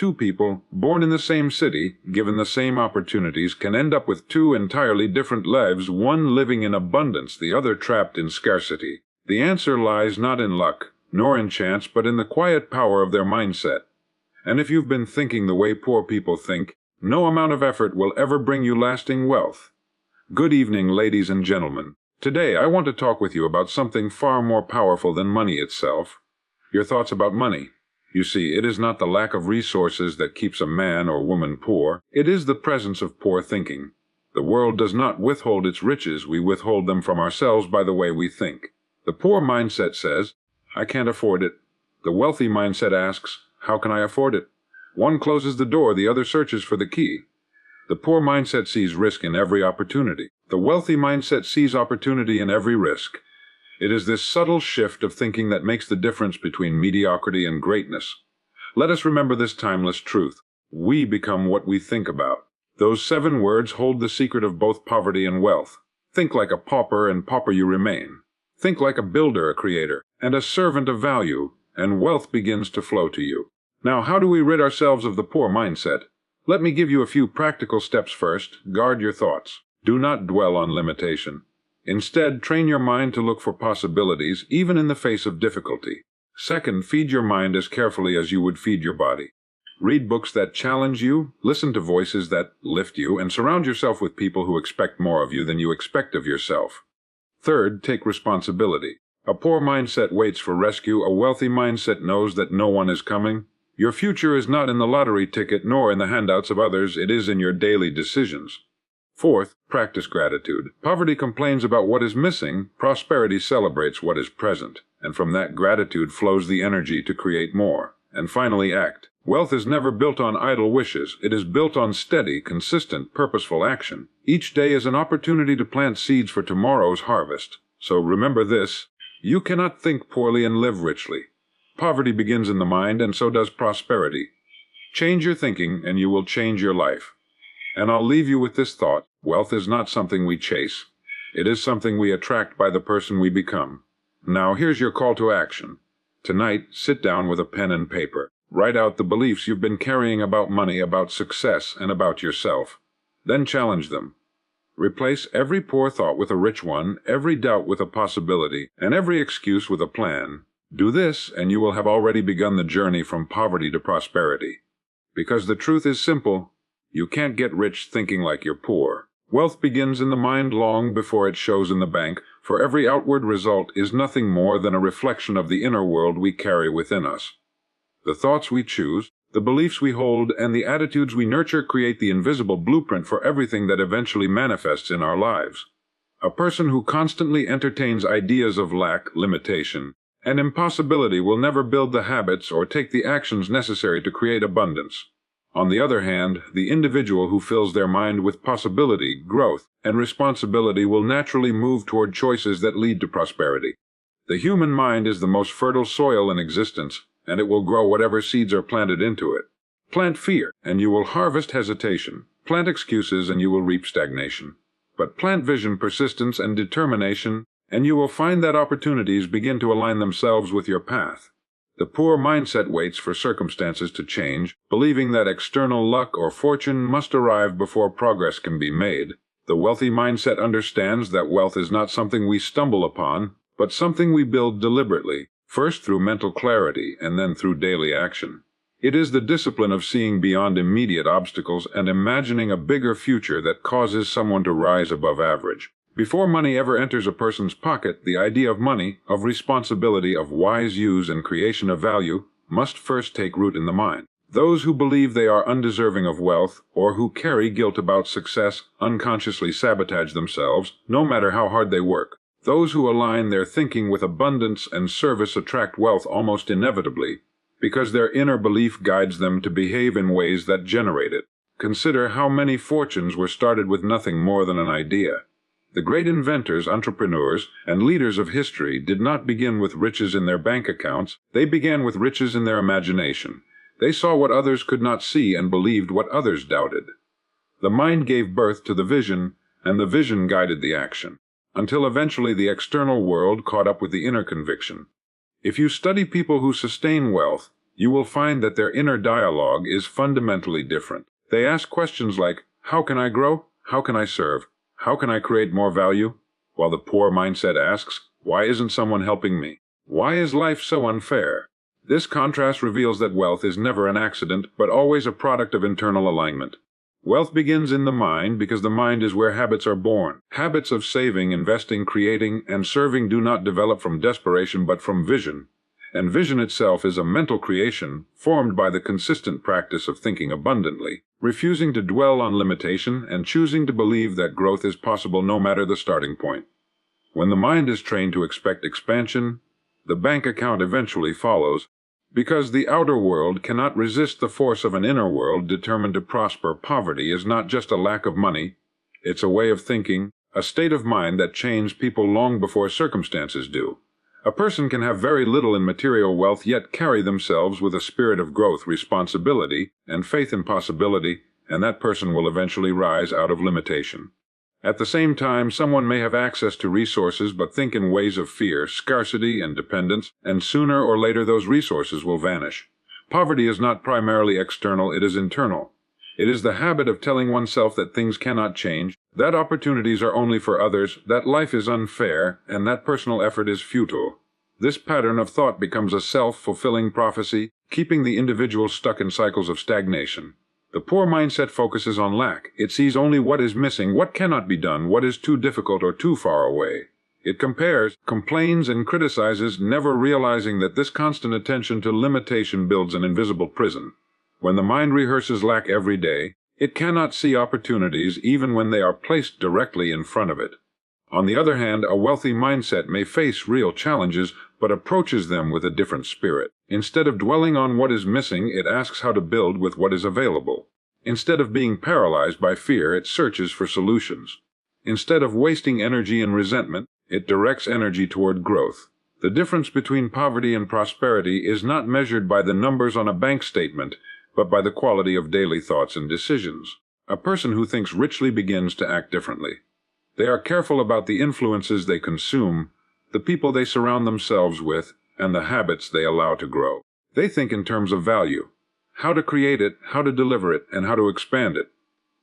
two people, born in the same city, given the same opportunities, can end up with two entirely different lives, one living in abundance, the other trapped in scarcity? The answer lies not in luck, nor in chance, but in the quiet power of their mindset. And if you've been thinking the way poor people think, no amount of effort will ever bring you lasting wealth. Good evening, ladies and gentlemen. Today I want to talk with you about something far more powerful than money itself. Your thoughts about money. You see, it is not the lack of resources that keeps a man or woman poor. It is the presence of poor thinking. The world does not withhold its riches, we withhold them from ourselves by the way we think. The poor mindset says, I can't afford it. The wealthy mindset asks, how can I afford it? One closes the door, the other searches for the key. The poor mindset sees risk in every opportunity. The wealthy mindset sees opportunity in every risk. It is this subtle shift of thinking that makes the difference between mediocrity and greatness. Let us remember this timeless truth. We become what we think about. Those 7 words hold the secret of both poverty and wealth. Think like a pauper, and pauper you remain. Think like a builder, a creator, and a servant of value, and wealth begins to flow to you. Now, how do we rid ourselves of the poor mindset? Let me give you a few practical steps first. Guard your thoughts. Do not dwell on limitation. Instead, train your mind to look for possibilities, even in the face of difficulty. Second, feed your mind as carefully as you would feed your body. Read books that challenge you, listen to voices that lift you, and surround yourself with people who expect more of you than you expect of yourself. Third, take responsibility. A poor mindset waits for rescue. A wealthy mindset knows that no one is coming. Your future is not in the lottery ticket nor in the handouts of others. It is in your daily decisions. Fourth, practice gratitude. Poverty complains about what is missing. Prosperity celebrates what is present. And from that gratitude flows the energy to create more. And finally, act. Wealth is never built on idle wishes. It is built on steady, consistent, purposeful action. Each day is an opportunity to plant seeds for tomorrow's harvest. So remember this: you cannot think poorly and live richly. Poverty begins in the mind, and so does prosperity. Change your thinking, and you will change your life. And I'll leave you with this thought: wealth is not something we chase. It is something we attract by the person we become. Now here's your call to action. Tonight, sit down with a pen and paper. Write out the beliefs you've been carrying about money, about success, and about yourself. Then challenge them. Replace every poor thought with a rich one, every doubt with a possibility, and every excuse with a plan. Do this, and you will have already begun the journey from poverty to prosperity. Because the truth is simple: you can't get rich thinking like you're poor. Wealth begins in the mind long before it shows in the bank, for every outward result is nothing more than a reflection of the inner world we carry within us. The thoughts we choose, the beliefs we hold, and the attitudes we nurture create the invisible blueprint for everything that eventually manifests in our lives. A person who constantly entertains ideas of lack, limitation, and impossibility will never build the habits or take the actions necessary to create abundance. On the other hand, the individual who fills their mind with possibility, growth, and responsibility will naturally move toward choices that lead to prosperity. The human mind is the most fertile soil in existence, and it will grow whatever seeds are planted into it. Plant fear, and you will harvest hesitation. Plant excuses, and you will reap stagnation. But plant vision, persistence, and determination, and you will find that opportunities begin to align themselves with your path. The poor mindset waits for circumstances to change, believing that external luck or fortune must arrive before progress can be made. The wealthy mindset understands that wealth is not something we stumble upon, but something we build deliberately, first through mental clarity and then through daily action. It is the discipline of seeing beyond immediate obstacles and imagining a bigger future that causes someone to rise above average. Before money ever enters a person's pocket, the idea of money, of responsibility, of wise use and creation of value, must first take root in the mind. Those who believe they are undeserving of wealth, or who carry guilt about success, unconsciously sabotage themselves, no matter how hard they work. Those who align their thinking with abundance and service attract wealth almost inevitably, because their inner belief guides them to behave in ways that generate it. Consider how many fortunes were started with nothing more than an idea. The great inventors, entrepreneurs, and leaders of history did not begin with riches in their bank accounts. They began with riches in their imagination. They saw what others could not see and believed what others doubted. The mind gave birth to the vision, and the vision guided the action, until eventually the external world caught up with the inner conviction. If you study people who sustain wealth, you will find that their inner dialogue is fundamentally different. They ask questions like, how can I grow? How can I serve? How can I create more value? While the poor mindset asks, why isn't someone helping me? Why is life so unfair? This contrast reveals that wealth is never an accident, but always a product of internal alignment. Wealth begins in the mind because the mind is where habits are born. Habits of saving, investing, creating, and serving do not develop from desperation but from vision. And vision itself is a mental creation formed by the consistent practice of thinking abundantly, refusing to dwell on limitation, and choosing to believe that growth is possible no matter the starting point. When the mind is trained to expect expansion, the bank account eventually follows, because the outer world cannot resist the force of an inner world determined to prosper. Poverty is not just a lack of money, it's a way of thinking, a state of mind that changes people long before circumstances do. A person can have very little in material wealth yet carry themselves with a spirit of growth, responsibility, and faith in possibility, and that person will eventually rise out of limitation. At the same time, someone may have access to resources but think in ways of fear, scarcity, and dependence, and sooner or later those resources will vanish. Poverty is not primarily external, it is internal. It is the habit of telling oneself that things cannot change, that opportunities are only for others, that life is unfair, and that personal effort is futile. This pattern of thought becomes a self-fulfilling prophecy, keeping the individual stuck in cycles of stagnation. The poor mindset focuses on lack. It sees only what is missing, what cannot be done, what is too difficult or too far away. It compares, complains, and criticizes, never realizing that this constant attention to limitation builds an invisible prison. When the mind rehearses lack every day, it cannot see opportunities even when they are placed directly in front of it. On the other hand, a wealthy mindset may face real challenges, but approaches them with a different spirit. Instead of dwelling on what is missing, it asks how to build with what is available. Instead of being paralyzed by fear, it searches for solutions. Instead of wasting energy in resentment, it directs energy toward growth. The difference between poverty and prosperity is not measured by the numbers on a bank statement, but by the quality of daily thoughts and decisions. A person who thinks richly begins to act differently. They are careful about the influences they consume, the people they surround themselves with, and the habits they allow to grow. They think in terms of value, how to create it, how to deliver it, and how to expand it.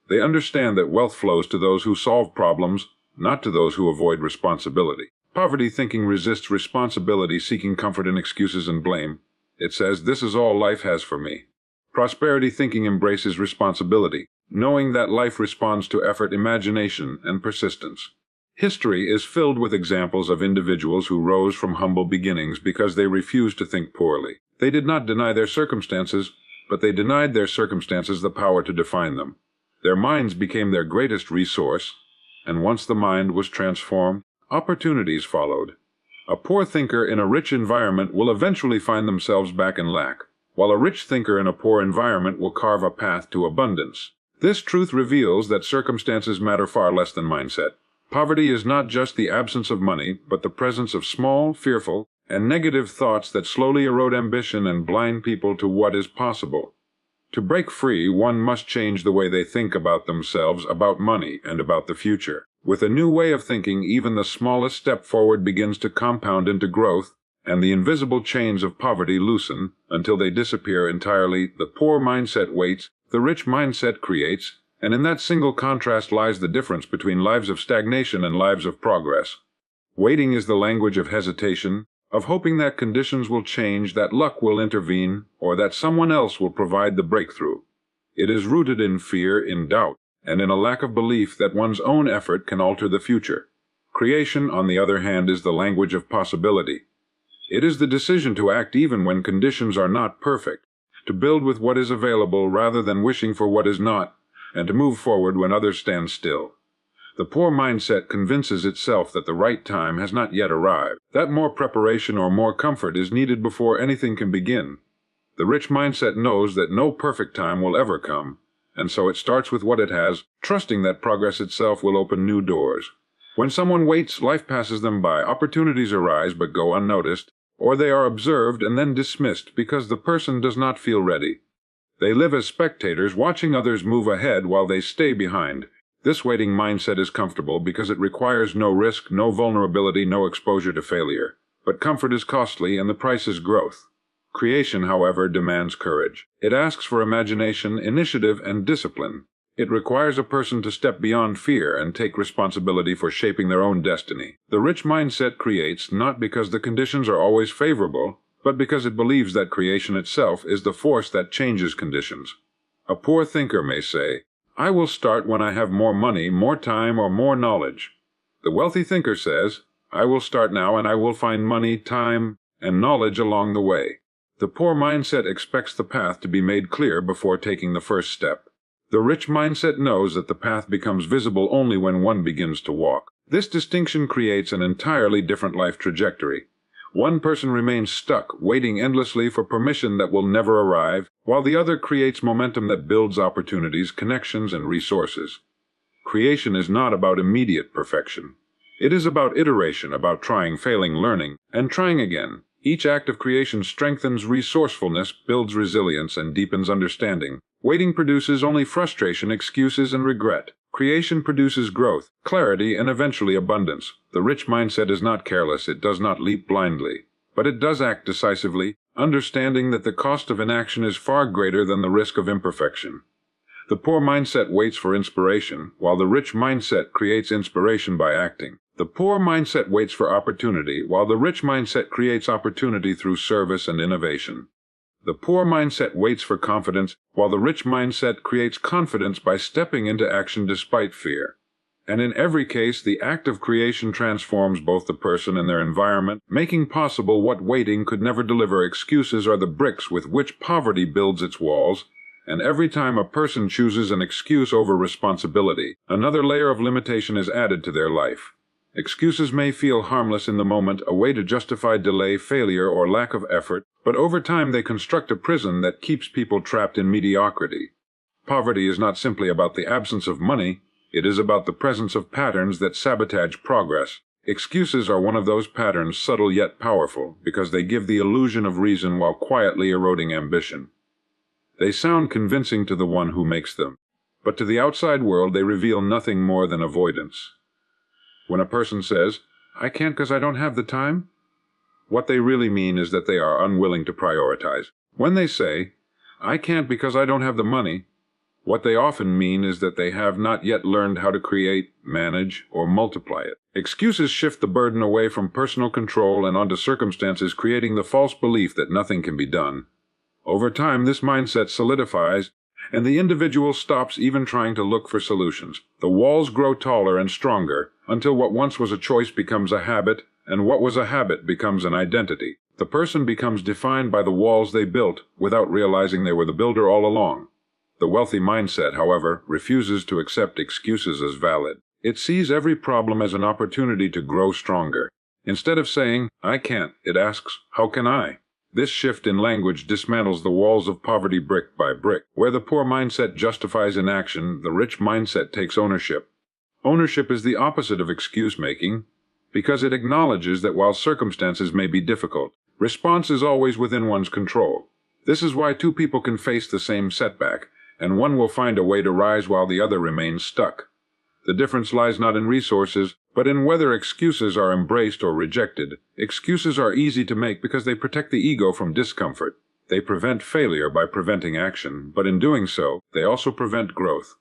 They understand that wealth flows to those who solve problems, not to those who avoid responsibility. Poverty thinking resists responsibility, seeking comfort in excuses and blame. It says, this is all life has for me. Prosperity thinking embraces responsibility, knowing that life responds to effort, imagination, and persistence. History is filled with examples of individuals who rose from humble beginnings because they refused to think poorly. They did not deny their circumstances, but they denied their circumstances the power to define them. Their minds became their greatest resource, and once the mind was transformed, opportunities followed. A poor thinker in a rich environment will eventually find themselves back in lack, while a rich thinker in a poor environment will carve a path to abundance. This truth reveals that circumstances matter far less than mindset. Poverty is not just the absence of money, but the presence of small, fearful, and negative thoughts that slowly erode ambition and blind people to what is possible. To break free, one must change the way they think about themselves, about money, and about the future. With a new way of thinking, even the smallest step forward begins to compound into growth, and the invisible chains of poverty loosen until they disappear entirely. The poor mindset waits, the rich mindset creates, and in that single contrast lies the difference between lives of stagnation and lives of progress. Waiting is the language of hesitation, of hoping that conditions will change, that luck will intervene, or that someone else will provide the breakthrough. It is rooted in fear, in doubt, and in a lack of belief that one's own effort can alter the future. Creation, on the other hand, is the language of possibility. It is the decision to act even when conditions are not perfect, to build with what is available rather than wishing for what is not, and to move forward when others stand still. The poor mindset convinces itself that the right time has not yet arrived, that more preparation or more comfort is needed before anything can begin. The rich mindset knows that no perfect time will ever come, and so it starts with what it has, trusting that progress itself will open new doors. When someone waits, life passes them by, opportunities arise but go unnoticed, or they are observed and then dismissed because the person does not feel ready. They live as spectators, watching others move ahead while they stay behind. This waiting mindset is comfortable because it requires no risk, no vulnerability, no exposure to failure. But comfort is costly and the price is growth. Creation, however, demands courage. It asks for imagination, initiative, and discipline. It requires a person to step beyond fear and take responsibility for shaping their own destiny. The rich mindset creates not because the conditions are always favorable, but because it believes that creation itself is the force that changes conditions. A poor thinker may say, "I will start when I have more money, more time, or more knowledge." The wealthy thinker says, "I will start now and I will find money, time, and knowledge along the way." The poor mindset expects the path to be made clear before taking the first step. The rich mindset knows that the path becomes visible only when one begins to walk. This distinction creates an entirely different life trajectory. One person remains stuck, waiting endlessly for permission that will never arrive, while the other creates momentum that builds opportunities, connections, and resources. Creation is not about immediate perfection. It is about iteration, about trying, failing, learning, and trying again. Each act of creation strengthens resourcefulness, builds resilience, and deepens understanding. Waiting produces only frustration, excuses, and regret. Creation produces growth, clarity, and eventually abundance. The rich mindset is not careless, it does not leap blindly. But it does act decisively, understanding that the cost of inaction is far greater than the risk of imperfection. The poor mindset waits for inspiration, while the rich mindset creates inspiration by acting. The poor mindset waits for opportunity, while the rich mindset creates opportunity through service and innovation. The poor mindset waits for confidence, while the rich mindset creates confidence by stepping into action despite fear. And in every case, the act of creation transforms both the person and their environment, making possible what waiting could never deliver. Excuses are the bricks with which poverty builds its walls, and every time a person chooses an excuse over responsibility, another layer of limitation is added to their life. Excuses may feel harmless in the moment, a way to justify delay, failure, or lack of effort, but over time they construct a prison that keeps people trapped in mediocrity. Poverty is not simply about the absence of money, it is about the presence of patterns that sabotage progress. Excuses are one of those patterns, subtle yet powerful, because they give the illusion of reason while quietly eroding ambition. They sound convincing to the one who makes them, but to the outside world they reveal nothing more than avoidance. When a person says, "I can't because I don't have the time," what they really mean is that they are unwilling to prioritize. When they say, "I can't because I don't have the money," what they often mean is that they have not yet learned how to create, manage, or multiply it. Excuses shift the burden away from personal control and onto circumstances, creating the false belief that nothing can be done. Over time, this mindset solidifies, and the individual stops even trying to look for solutions. The walls grow taller and stronger, until what once was a choice becomes a habit, and what was a habit becomes an identity. The person becomes defined by the walls they built, without realizing they were the builder all along. The wealthy mindset, however, refuses to accept excuses as valid. It sees every problem as an opportunity to grow stronger. Instead of saying, "I can't," it asks, "How can I?" This shift in language dismantles the walls of poverty brick by brick. Where the poor mindset justifies inaction, the rich mindset takes ownership. Ownership is the opposite of excuse-making, because it acknowledges that while circumstances may be difficult, response is always within one's control. This is why two people can face the same setback, and one will find a way to rise while the other remains stuck. The difference lies not in resources, but in whether excuses are embraced or rejected. Excuses are easy to make because they protect the ego from discomfort. They prevent failure by preventing action, but in doing so, they also prevent growth.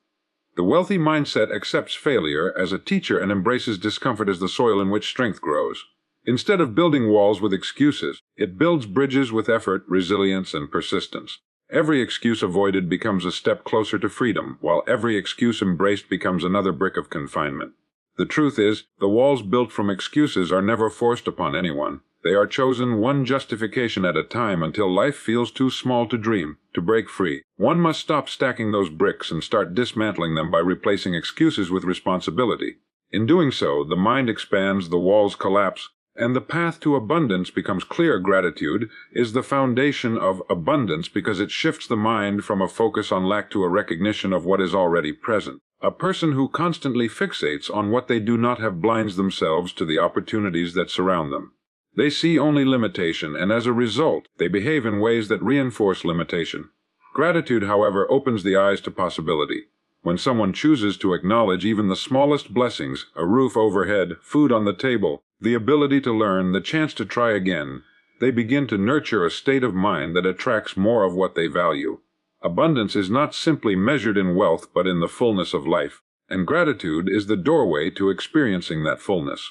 The wealthy mindset accepts failure as a teacher and embraces discomfort as the soil in which strength grows. Instead of building walls with excuses, it builds bridges with effort, resilience, and persistence. Every excuse avoided becomes a step closer to freedom, while every excuse embraced becomes another brick of confinement. The truth is, the walls built from excuses are never forced upon anyone. They are chosen one justification at a time until life feels too small to dream. To break free, one must stop stacking those bricks and start dismantling them by replacing excuses with responsibility. In doing so, the mind expands, the walls collapse, and the path to abundance becomes clear. Gratitude is the foundation of abundance because it shifts the mind from a focus on lack to a recognition of what is already present. A person who constantly fixates on what they do not have blinds themselves to the opportunities that surround them. They see only limitation, and as a result, they behave in ways that reinforce limitation. Gratitude, however, opens the eyes to possibility. When someone chooses to acknowledge even the smallest blessings, a roof overhead, food on the table, the ability to learn, the chance to try again, They begin to nurture a state of mind that attracts more of what they value. Abundance is not simply measured in wealth but in the fullness of life, and gratitude is the doorway to experiencing that fullness.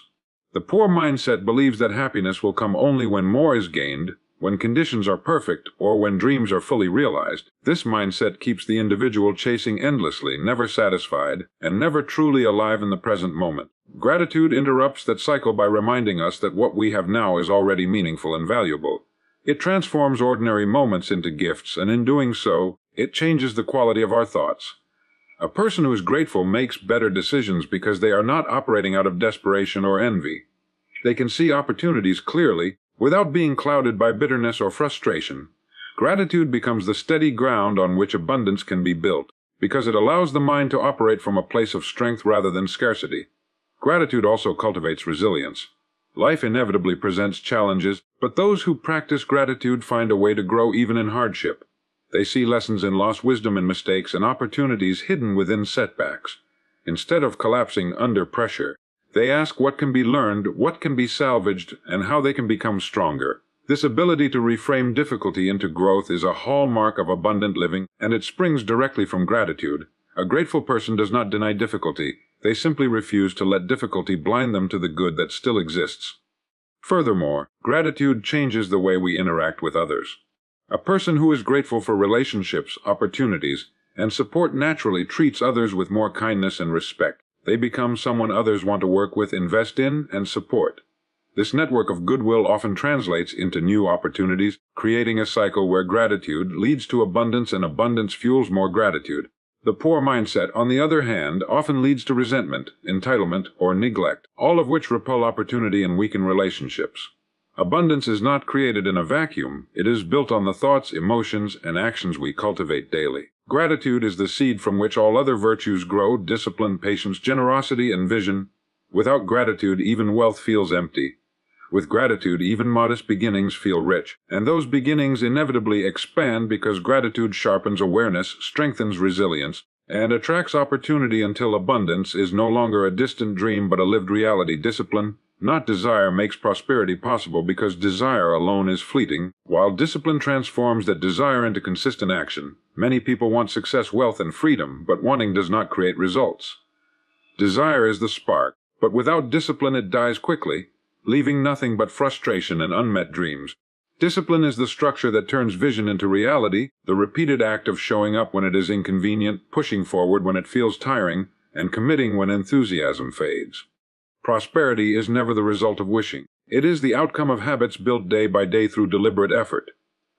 The poor mindset believes that happiness will come only when more is gained, when conditions are perfect, or when dreams are fully realized. This mindset keeps the individual chasing endlessly, never satisfied, and never truly alive in the present moment. Gratitude interrupts that cycle by reminding us that what we have now is already meaningful and valuable. It transforms ordinary moments into gifts, and in doing so, it changes the quality of our thoughts. A person who is grateful makes better decisions because they are not operating out of desperation or envy. They can see opportunities clearly, without being clouded by bitterness or frustration. Gratitude becomes the steady ground on which abundance can be built, because it allows the mind to operate from a place of strength rather than scarcity. Gratitude also cultivates resilience. Life inevitably presents challenges, but those who practice gratitude find a way to grow even in hardship. They see lessons in lost wisdom in mistakes and opportunities hidden within setbacks. Instead of collapsing under pressure, they ask what can be learned, what can be salvaged, and how they can become stronger. This ability to reframe difficulty into growth is a hallmark of abundant living, and it springs directly from gratitude. A grateful person does not deny difficulty. They simply refuse to let difficulty blind them to the good that still exists. Furthermore, gratitude changes the way we interact with others. A person who is grateful for relationships, opportunities, and support naturally treats others with more kindness and respect. They become someone others want to work with, invest in, and support. This network of goodwill often translates into new opportunities, creating a cycle where gratitude leads to abundance and abundance fuels more gratitude. The poor mindset, on the other hand, often leads to resentment, entitlement, or neglect, all of which repel opportunity and weaken relationships. Abundance is not created in a vacuum. It is built on the thoughts, emotions, and actions we cultivate daily. Gratitude is the seed from which all other virtues grow: discipline, patience, generosity, and vision. Without gratitude, even wealth feels empty. With gratitude, even modest beginnings feel rich, and those beginnings inevitably expand because gratitude sharpens awareness, strengthens resilience, and attracts opportunity until abundance is no longer a distant dream but a lived reality. Discipline, not desire, makes prosperity possible because desire alone is fleeting, while discipline transforms that desire into consistent action. Many people want success, wealth, and freedom, but wanting does not create results. Desire is the spark, but without discipline it dies quickly, leaving nothing but frustration and unmet dreams. Discipline is the structure that turns vision into reality, the repeated act of showing up when it is inconvenient, pushing forward when it feels tiring, and committing when enthusiasm fades. Prosperity is never the result of wishing. It is the outcome of habits built day by day through deliberate effort.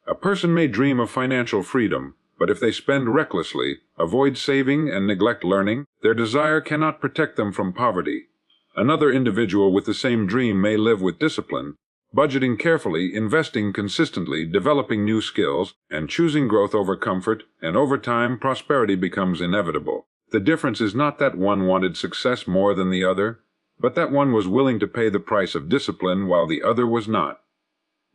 A person may dream of financial freedom, but if they spend recklessly, avoid saving, and neglect learning, their desire cannot protect them from poverty. Another individual with the same dream may live with discipline, budgeting carefully, investing consistently, developing new skills, and choosing growth over comfort, and over time prosperity becomes inevitable. The difference is not that one wanted success more than the other, but that one was willing to pay the price of discipline while the other was not.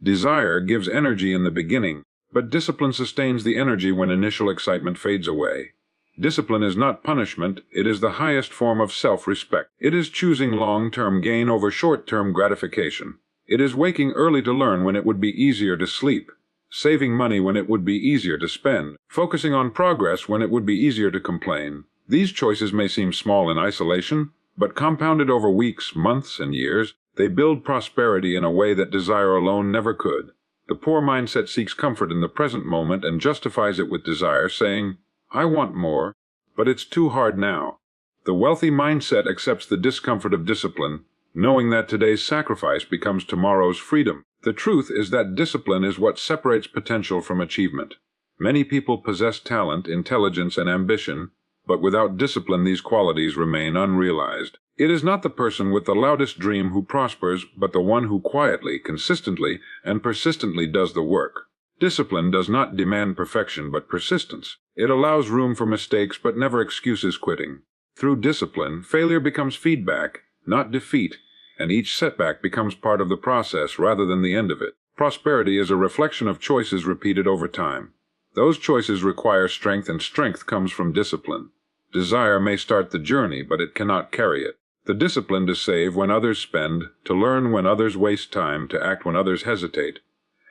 Desire gives energy in the beginning, but discipline sustains the energy when initial excitement fades away. Discipline is not punishment, it is the highest form of self-respect. It is choosing long-term gain over short-term gratification. It is waking early to learn when it would be easier to sleep, saving money when it would be easier to spend, focusing on progress when it would be easier to complain. These choices may seem small in isolation, but compounded over weeks, months, and years, they build prosperity in a way that desire alone never could. The poor mindset seeks comfort in the present moment and justifies it with desire, saying, "I want more, but it's too hard now." The wealthy mindset accepts the discomfort of discipline, knowing that today's sacrifice becomes tomorrow's freedom. The truth is that discipline is what separates potential from achievement. Many people possess talent, intelligence, and ambition, but without discipline these qualities remain unrealized. It is not the person with the loudest dream who prospers, but the one who quietly, consistently, and persistently does the work. Discipline does not demand perfection but persistence. It allows room for mistakes but never excuses quitting. Through discipline, failure becomes feedback, not defeat, and each setback becomes part of the process rather than the end of it. Prosperity is a reflection of choices repeated over time. Those choices require strength, and strength comes from discipline. Desire may start the journey, but it cannot carry it. The discipline to save when others spend, to learn when others waste time, to act when others hesitate,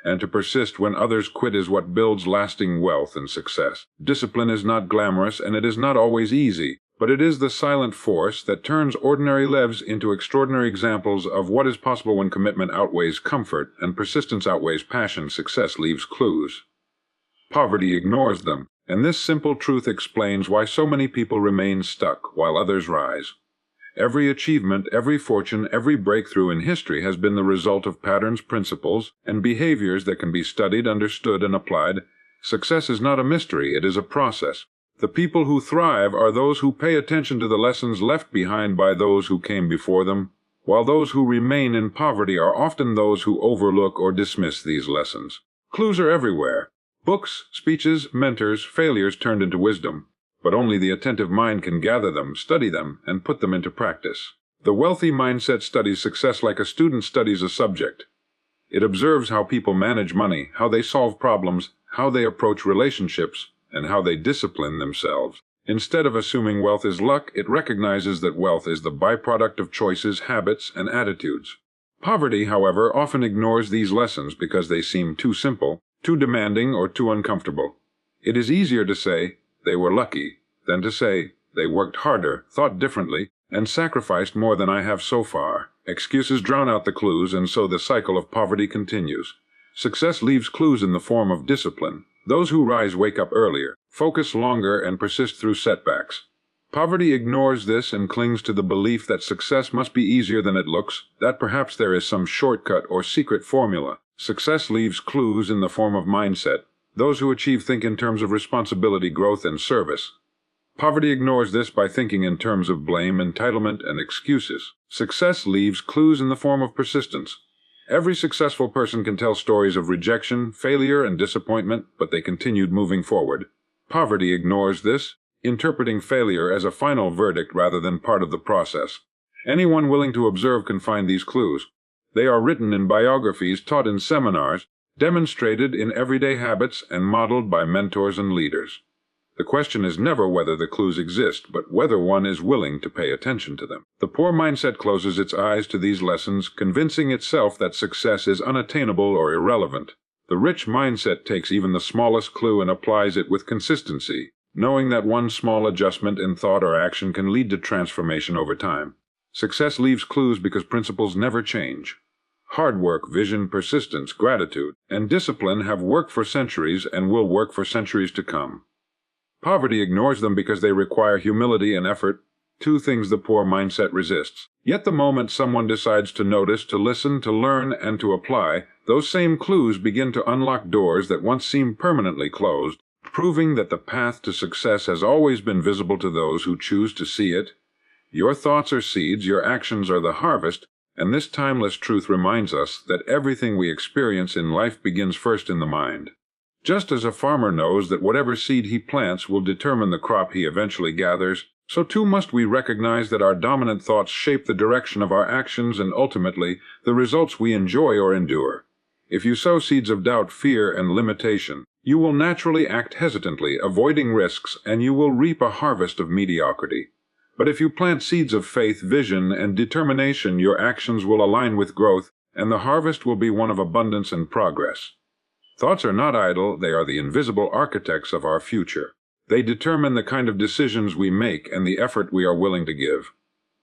and to persist when others quit is what builds lasting wealth and success. Discipline is not glamorous, and it is not always easy, but it is the silent force that turns ordinary lives into extraordinary examples of what is possible when commitment outweighs comfort and persistence outweighs passion. Success leaves clues. Poverty ignores them, and this simple truth explains why so many people remain stuck while others rise. Every achievement, every fortune, every breakthrough in history has been the result of patterns, principles, and behaviors that can be studied, understood, and applied. Success is not a mystery, it is a process. The people who thrive are those who pay attention to the lessons left behind by those who came before them, while those who remain in poverty are often those who overlook or dismiss these lessons. Clues are everywhere. Books, speeches, mentors, failures turned into wisdom. But only the attentive mind can gather them, study them, and put them into practice. The wealthy mindset studies success like a student studies a subject. It observes how people manage money, how they solve problems, how they approach relationships, and how they discipline themselves. Instead of assuming wealth is luck, it recognizes that wealth is the byproduct of choices, habits, and attitudes. Poverty, however, often ignores these lessons because they seem too simple, too demanding, or too uncomfortable. It is easier to say, "They were lucky," than to say, "They worked harder, thought differently, and sacrificed more than I have so far." Excuses drown out the clues, and so the cycle of poverty continues. Success leaves clues in the form of discipline. Those who rise wake up earlier, focus longer, and persist through setbacks. Poverty ignores this and clings to the belief that success must be easier than it looks, that perhaps there is some shortcut or secret formula. Success leaves clues in the form of mindset. Those who achieve think in terms of responsibility, growth, and service. Poverty ignores this by thinking in terms of blame, entitlement, and excuses. Success leaves clues in the form of persistence. Every successful person can tell stories of rejection, failure, and disappointment, but they continued moving forward. Poverty ignores this, interpreting failure as a final verdict rather than part of the process. Anyone willing to observe can find these clues. They are written in biographies, taught in seminars, demonstrated in everyday habits, and modeled by mentors and leaders. The question is never whether the clues exist, but whether one is willing to pay attention to them. The poor mindset closes its eyes to these lessons, convincing itself that success is unattainable or irrelevant. The rich mindset takes even the smallest clue and applies it with consistency, knowing that one small adjustment in thought or action can lead to transformation over time. Success leaves clues because principles never change. Hard work, vision, persistence, gratitude, and discipline have worked for centuries and will work for centuries to come. Poverty ignores them because they require humility and effort, two things the poor mindset resists. Yet the moment someone decides to notice, to listen, to learn, and to apply, those same clues begin to unlock doors that once seemed permanently closed, proving that the path to success has always been visible to those who choose to see it. Your thoughts are seeds, your actions are the harvest, and this timeless truth reminds us that everything we experience in life begins first in the mind. Just as a farmer knows that whatever seed he plants will determine the crop he eventually gathers, so too must we recognize that our dominant thoughts shape the direction of our actions and ultimately the results we enjoy or endure. If you sow seeds of doubt, fear, and limitation, you will naturally act hesitantly, avoiding risks, and you will reap a harvest of mediocrity. But if you plant seeds of faith, vision, and determination, your actions will align with growth, and the harvest will be one of abundance and progress. Thoughts are not idle, they are the invisible architects of our future. They determine the kind of decisions we make and the effort we are willing to give.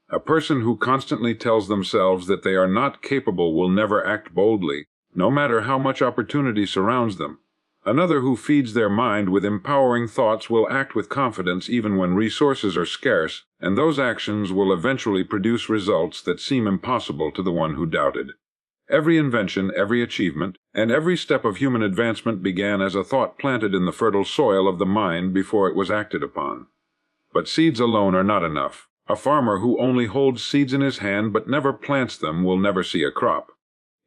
A person who constantly tells themselves that they are not capable will never act boldly, no matter how much opportunity surrounds them. Another who feeds their mind with empowering thoughts will act with confidence even when resources are scarce, and those actions will eventually produce results that seem impossible to the one who doubted. Every invention, every achievement, and every step of human advancement began as a thought planted in the fertile soil of the mind before it was acted upon. But seeds alone are not enough. A farmer who only holds seeds in his hand but never plants them will never see a crop.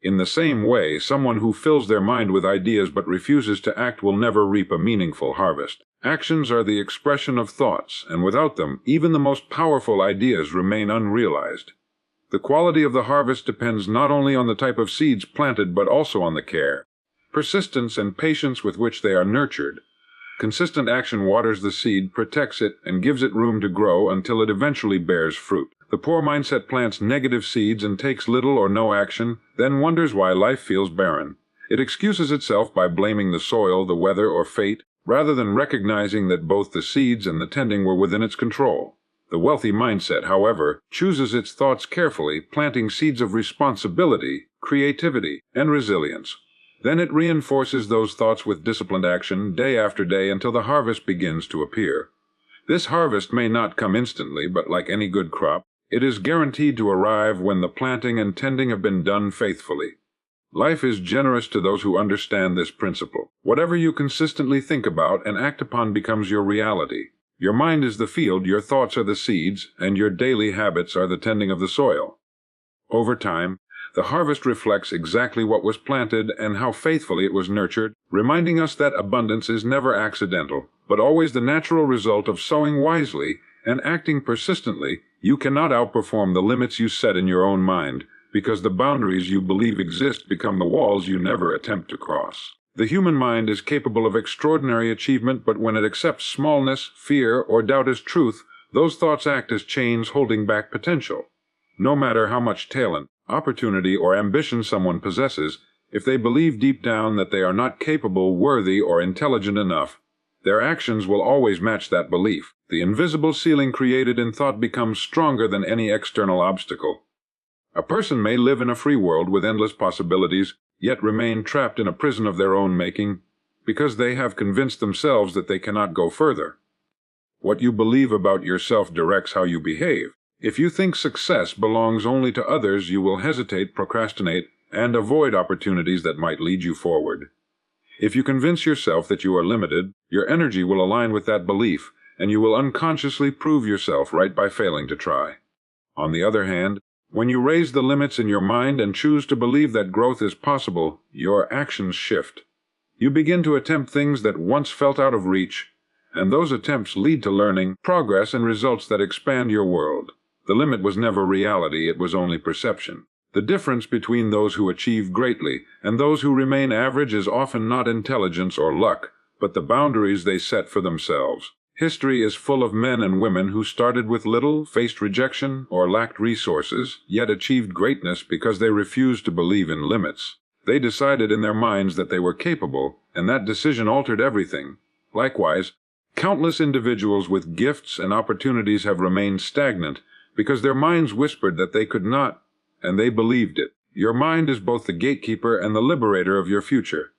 In the same way, someone who fills their mind with ideas but refuses to act will never reap a meaningful harvest. Actions are the expression of thoughts, and without them, even the most powerful ideas remain unrealized. The quality of the harvest depends not only on the type of seeds planted but also on the care, persistence, and patience with which they are nurtured. Consistent action waters the seed, protects it, and gives it room to grow until it eventually bears fruit. The poor mindset plants negative seeds and takes little or no action, then wonders why life feels barren. It excuses itself by blaming the soil, the weather, or fate, rather than recognizing that both the seeds and the tending were within its control. The wealthy mindset, however, chooses its thoughts carefully, planting seeds of responsibility, creativity, and resilience. Then it reinforces those thoughts with disciplined action day after day until the harvest begins to appear. This harvest may not come instantly, but like any good crop, it is guaranteed to arrive when the planting and tending have been done faithfully. Life is generous to those who understand this principle. Whatever you consistently think about and act upon becomes your reality. Your mind is the field, your thoughts are the seeds, and your daily habits are the tending of the soil. Over time, the harvest reflects exactly what was planted and how faithfully it was nurtured, reminding us that abundance is never accidental, but always the natural result of sowing wisely and acting persistently. You cannot outperform the limits you set in your own mind, because the boundaries you believe exist become the walls you never attempt to cross. The human mind is capable of extraordinary achievement, but when it accepts smallness, fear, or doubt as truth, those thoughts act as chains holding back potential. No matter how much talent, opportunity, or ambition someone possesses, if they believe deep down that they are not capable, worthy, or intelligent enough, their actions will always match that belief. The invisible ceiling created in thought becomes stronger than any external obstacle. A person may live in a free world with endless possibilities, yet remain trapped in a prison of their own making, because they have convinced themselves that they cannot go further. What you believe about yourself directs how you behave. If you think success belongs only to others, you will hesitate, procrastinate, and avoid opportunities that might lead you forward. If you convince yourself that you are limited, your energy will align with that belief, and you will unconsciously prove yourself right by failing to try. On the other hand, when you raise the limits in your mind and choose to believe that growth is possible, your actions shift. You begin to attempt things that once felt out of reach, and those attempts lead to learning, progress, and results that expand your world. The limit was never reality, it was only perception. The difference between those who achieve greatly and those who remain average is often not intelligence or luck, but the boundaries they set for themselves. History is full of men and women who started with little, faced rejection, or lacked resources, yet achieved greatness because they refused to believe in limits. They decided in their minds that they were capable, and that decision altered everything. Likewise, countless individuals with gifts and opportunities have remained stagnant because their minds whispered that they could not, and they believed it. Your mind is both the gatekeeper and the liberator of your future.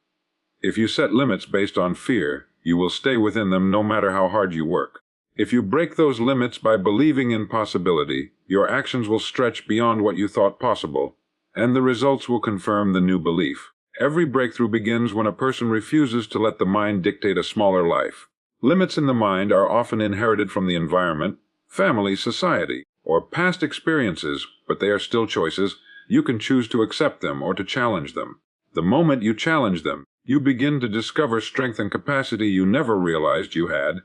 If you set limits based on fear, you will stay within them no matter how hard you work. If you break those limits by believing in possibility, your actions will stretch beyond what you thought possible, and the results will confirm the new belief. Every breakthrough begins when a person refuses to let the mind dictate a smaller life. Limits in the mind are often inherited from the environment, family, society, or past experiences, but they are still choices. You can choose to accept them or to challenge them. The moment you challenge them, you begin to discover strength and capacity you never realized you had.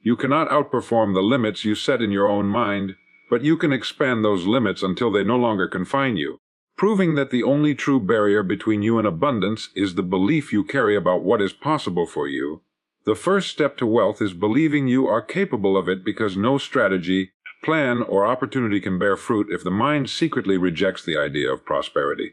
You cannot outperform the limits you set in your own mind, but you can expand those limits until they no longer confine you, proving that the only true barrier between you and abundance is the belief you carry about what is possible for you. The first step to wealth is believing you are capable of it, because no strategy, plan, or opportunity can bear fruit if the mind secretly rejects the idea of prosperity.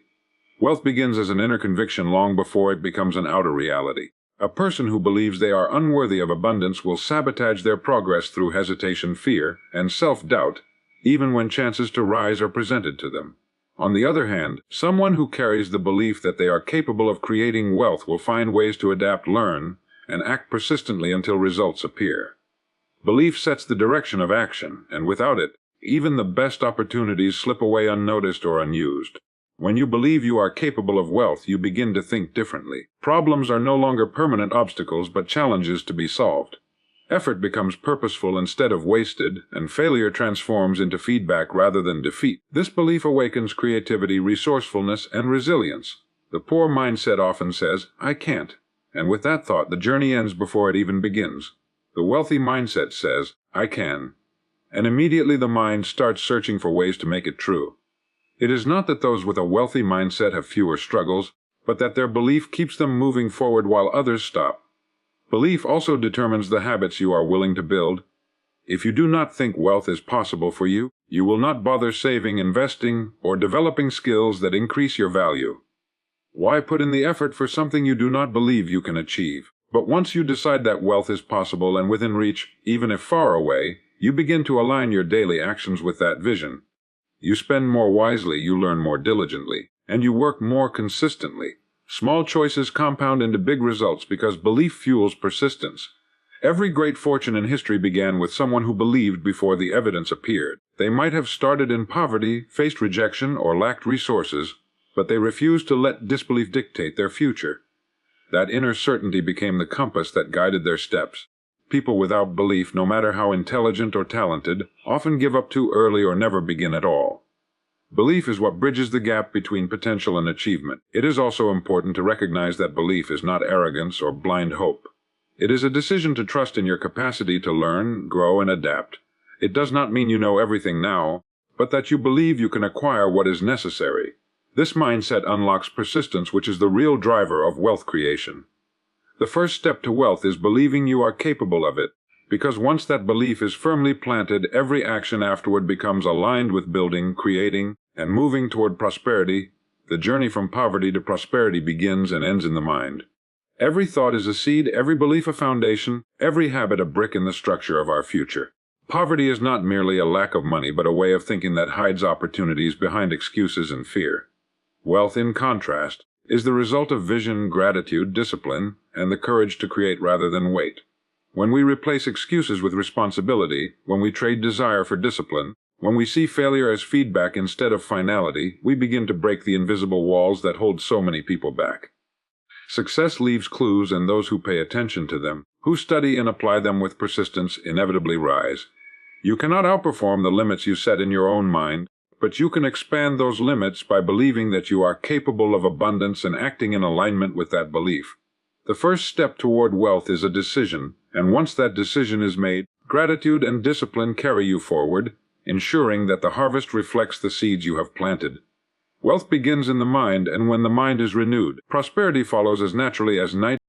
Wealth begins as an inner conviction long before it becomes an outer reality. A person who believes they are unworthy of abundance will sabotage their progress through hesitation, fear, and self-doubt, even when chances to rise are presented to them. On the other hand, someone who carries the belief that they are capable of creating wealth will find ways to adapt, learn, and act persistently until results appear. Belief sets the direction of action, and without it, even the best opportunities slip away unnoticed or unused. When you believe you are capable of wealth, you begin to think differently. Problems are no longer permanent obstacles, but challenges to be solved. Effort becomes purposeful instead of wasted, and failure transforms into feedback rather than defeat. This belief awakens creativity, resourcefulness, and resilience. The poor mindset often says, "I can't," and with that thought, the journey ends before it even begins. The wealthy mindset says, "I can," and immediately the mind starts searching for ways to make it true. It is not that those with a wealthy mindset have fewer struggles, but that their belief keeps them moving forward while others stop. Belief also determines the habits you are willing to build. If you do not think wealth is possible for you, you will not bother saving, investing, or developing skills that increase your value. Why put in the effort for something you do not believe you can achieve? But once you decide that wealth is possible and within reach, even if far away, you begin to align your daily actions with that vision. You spend more wisely, you learn more diligently, and you work more consistently. Small choices compound into big results because belief fuels persistence. Every great fortune in history began with someone who believed before the evidence appeared. They might have started in poverty, faced rejection, or lacked resources, but they refused to let disbelief dictate their future. That inner certainty became the compass that guided their steps. People without belief, no matter how intelligent or talented, often give up too early or never begin at all. Belief is what bridges the gap between potential and achievement. It is also important to recognize that belief is not arrogance or blind hope. It is a decision to trust in your capacity to learn, grow, and adapt. It does not mean you know everything now, but that you believe you can acquire what is necessary. This mindset unlocks persistence, which is the real driver of wealth creation. The first step to wealth is believing you are capable of it, because once that belief is firmly planted, every action afterward becomes aligned with building, creating, and moving toward prosperity. The journey from poverty to prosperity begins and ends in the mind. Every thought is a seed, every belief a foundation, every habit a brick in the structure of our future. Poverty is not merely a lack of money, but a way of thinking that hides opportunities behind excuses and fear. Wealth, in contrast, is the result of vision, gratitude, discipline, and the courage to create rather than wait. When we replace excuses with responsibility, when we trade desire for discipline, when we see failure as feedback instead of finality, we begin to break the invisible walls that hold so many people back. Success leaves clues, and those who pay attention to them, who study and apply them with persistence, inevitably rise. You cannot outperform the limits you set in your own mind, but you can expand those limits by believing that you are capable of abundance and acting in alignment with that belief. The first step toward wealth is a decision, and once that decision is made, gratitude and discipline carry you forward, ensuring that the harvest reflects the seeds you have planted. Wealth begins in the mind, and when the mind is renewed, prosperity follows as naturally as night